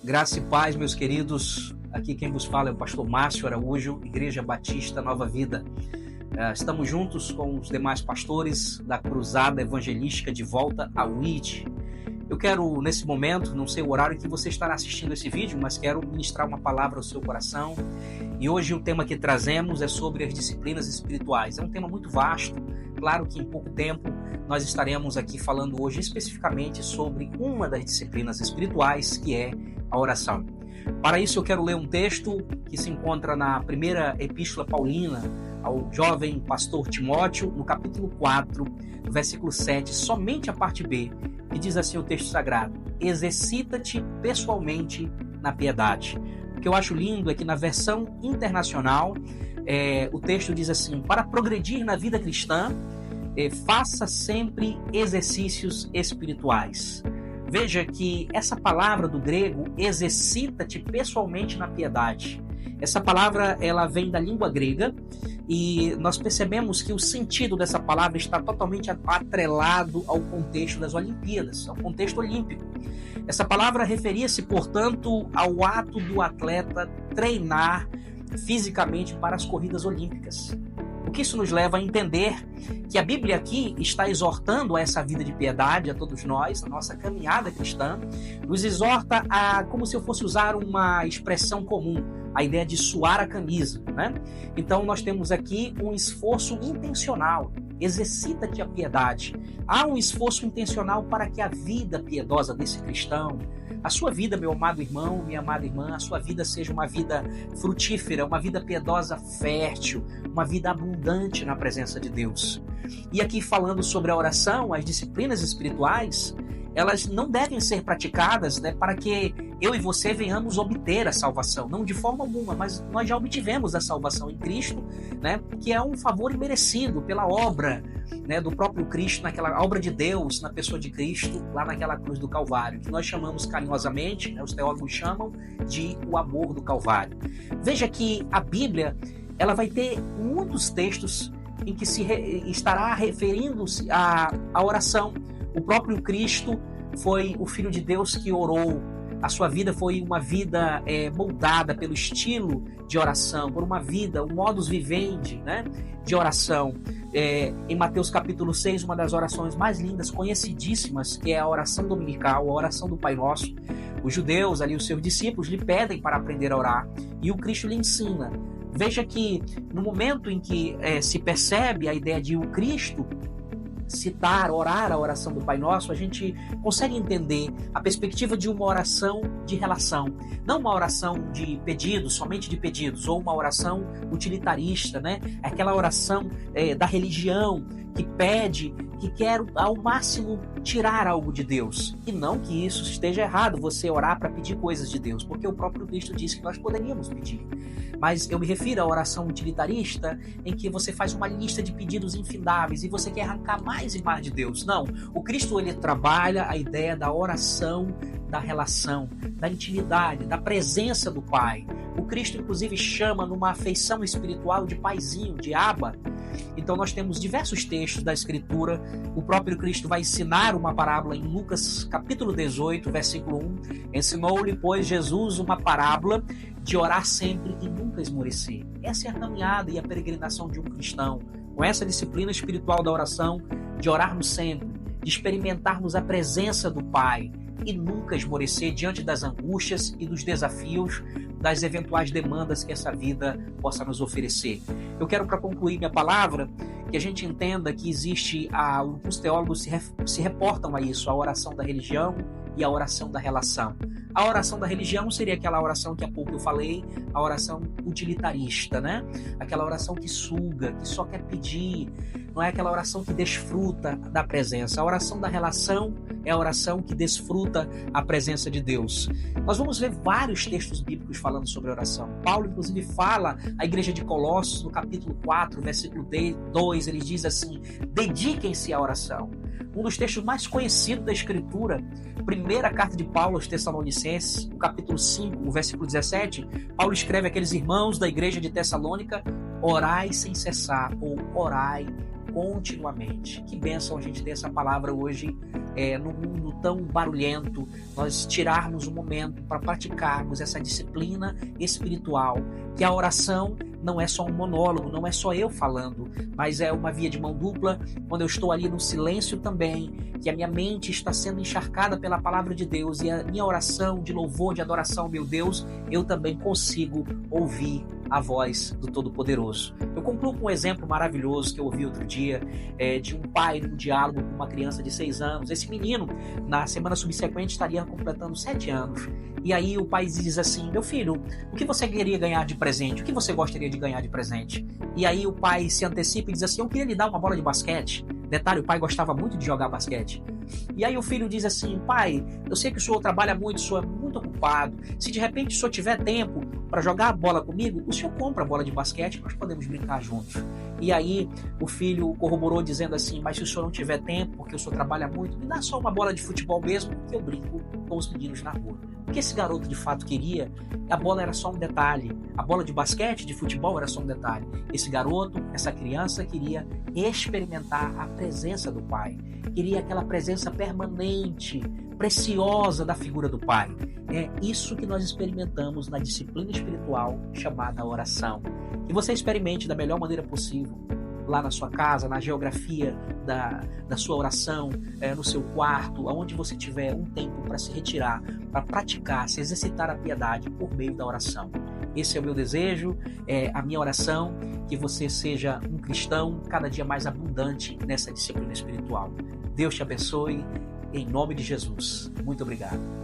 Graça e paz, meus queridos. Aqui quem vos fala é o pastor Márcio Araújo, Igreja Batista Nova Vida. Estamos juntos com os demais pastores da Cruzada Evangelística de volta ao ID. Eu quero, nesse momento, não sei o horário que você estará assistindo esse vídeo, mas quero ministrar uma palavra ao seu coração. E hoje o tema que trazemos é sobre as disciplinas espirituais. É um tema muito vasto. Claro que em pouco tempo nós estaremos aqui falando hoje especificamente sobre uma das disciplinas espirituais, que é a oração. Para isso eu quero ler um texto que se encontra na primeira epístola paulina ao jovem pastor Timóteo, no capítulo 4, versículo 7, somente a parte B, que diz assim o texto sagrado: exercita-te pessoalmente na piedade. O que eu acho lindo é que na versão internacional, o texto diz assim: para progredir na vida cristã, faça sempre exercícios espirituais. Veja que essa palavra do grego, exercita-te pessoalmente na piedade. Essa palavra ela vem da língua grega e nós percebemos que o sentido dessa palavra está totalmente atrelado ao contexto das Olimpíadas, ao contexto olímpico. Essa palavra referia-se, portanto, ao ato do atleta treinar fisicamente para as corridas olímpicas. O que isso nos leva a entender que a Bíblia aqui está exortando a essa vida de piedade a todos nós, a nossa caminhada cristã, nos exorta a, como se eu fosse usar uma expressão comum, a ideia de suar a camisa, né? Então nós temos aqui um esforço intencional, exercita-te a piedade. Há um esforço intencional para que a vida piedosa desse cristão, a sua vida, meu amado irmão, minha amada irmã, a sua vida seja uma vida frutífera, uma vida piedosa fértil, uma vida abundante na presença de Deus. E aqui falando sobre a oração, as disciplinas espirituais, elas não devem ser praticadas, né, para que eu e você venhamos obter a salvação. Não de forma alguma, mas nós já obtivemos a salvação em Cristo, né, que é um favor imerecido pela obra, né, do próprio Cristo, naquela obra de Deus, na pessoa de Cristo, lá naquela cruz do Calvário, que nós chamamos carinhosamente, né, os teólogos chamam de o amor do Calvário. Veja que a Bíblia ela vai ter muitos textos em que estará referindo-se à oração. O próprio Cristo foi o Filho de Deus que orou. A sua vida foi uma vida moldada pelo estilo de oração, por uma vida, um modus vivendi, né, de oração. Em Mateus capítulo 6, uma das orações mais lindas, conhecidíssimas, que é a oração dominical, a oração do Pai Nosso. Os judeus, ali os seus discípulos, lhe pedem para aprender a orar e o Cristo lhe ensina. Veja que no momento em que se percebe a ideia de o Cristo citar, orar a oração do Pai Nosso, a gente consegue entender a perspectiva de uma oração de relação, não uma oração de pedidos, somente de pedidos, ou uma oração utilitarista, né? Aquela oração da religião que pede, que quer ao máximo tirar algo de Deus. E não que isso esteja errado, você orar para pedir coisas de Deus, porque o próprio Cristo disse que nós poderíamos pedir. Mas eu me refiro à oração utilitarista, em que você faz uma lista de pedidos infindáveis e você quer arrancar mais e mais de Deus. Não, o Cristo ele trabalha a ideia da oração, da relação, da intimidade, da presença do Pai. O Cristo inclusive chama numa afeição espiritual de paizinho, de Abba. Então nós temos diversos textos da Escritura. O próprio Cristo vai ensinar uma parábola em Lucas capítulo 18, versículo 1. Ensinou-lhe, pois, Jesus uma parábola de orar sempre e nunca esmorecer. Essa é a caminhada e a peregrinação de um cristão, com essa disciplina espiritual da oração, de orarmos sempre, de experimentarmos a presença do Pai e nunca esmorecer diante das angústias e dos desafios, das eventuais demandas que essa vida possa nos oferecer. Eu quero, para concluir minha palavra, que a gente entenda que existe, alguns teólogos se reportam a isso, a oração da religião e a oração da relação. A oração da religião seria aquela oração que há pouco eu falei, a oração utilitarista, né? Aquela oração que suga, que só quer pedir, não é aquela oração que desfruta da presença. A oração da relação é a oração que desfruta a presença de Deus. Nós vamos ver vários textos bíblicos falando sobre oração. Paulo, inclusive, fala à igreja de Colossos, no capítulo 4, versículo 2, ele diz assim: dediquem-se à oração. Um dos textos mais conhecidos da Escritura, primeira carta de Paulo aos Tessalonicenses, no capítulo 5, o versículo 17, Paulo escreve àqueles irmãos da igreja de Tessalônica: orai sem cessar, ou orai continuamente. Que bênção a gente ter essa palavra hoje no mundo tão barulhento, nós tirarmos um momento para praticarmos essa disciplina espiritual, que a oração não é só um monólogo, não é só eu falando, mas é uma via de mão dupla, quando eu estou ali no silêncio também, que a minha mente está sendo encharcada pela palavra de Deus e a minha oração de louvor, de adoração ao meu Deus, eu também consigo ouvir a voz do Todo-Poderoso. Eu concluo com um exemplo maravilhoso que eu ouvi outro dia, de um pai num diálogo com uma criança de 6 anos. Esse menino, na semana subsequente, estaria completando 7 anos. E aí o pai diz assim: meu filho, o que você queria ganhar de presente? O que você gostaria de ganhar de presente? E aí o pai se antecipa e diz assim: eu queria lhe dar uma bola de basquete. Detalhe, o pai gostava muito de jogar basquete. E aí o filho diz assim: pai, eu sei que o senhor trabalha muito, o senhor é muito ocupado. Se de repente o senhor tiver tempo para jogar a bola comigo, o senhor compra a bola de basquete, nós podemos brincar juntos. E aí o filho corroborou dizendo assim: mas se o senhor não tiver tempo, porque o senhor trabalha muito, me dá só uma bola de futebol mesmo, que eu brinco com os meninos na rua. O que esse garoto de fato queria, a bola era só um detalhe. A bola de basquete, de futebol, era só um detalhe. Esse garoto, essa criança queria experimentar a presença do pai. Queria aquela presença permanente, preciosa da figura do pai. É isso que nós experimentamos na disciplina espiritual chamada oração. Que você experimente da melhor maneira possível, lá na sua casa, na geografia da sua oração, no seu quarto, aonde você tiver um tempo para se retirar, para praticar, se exercitar a piedade por meio da oração. Esse é o meu desejo, a minha oração, que você seja um cristão cada dia mais abundante nessa disciplina espiritual. Deus te abençoe, em nome de Jesus. Muito obrigado.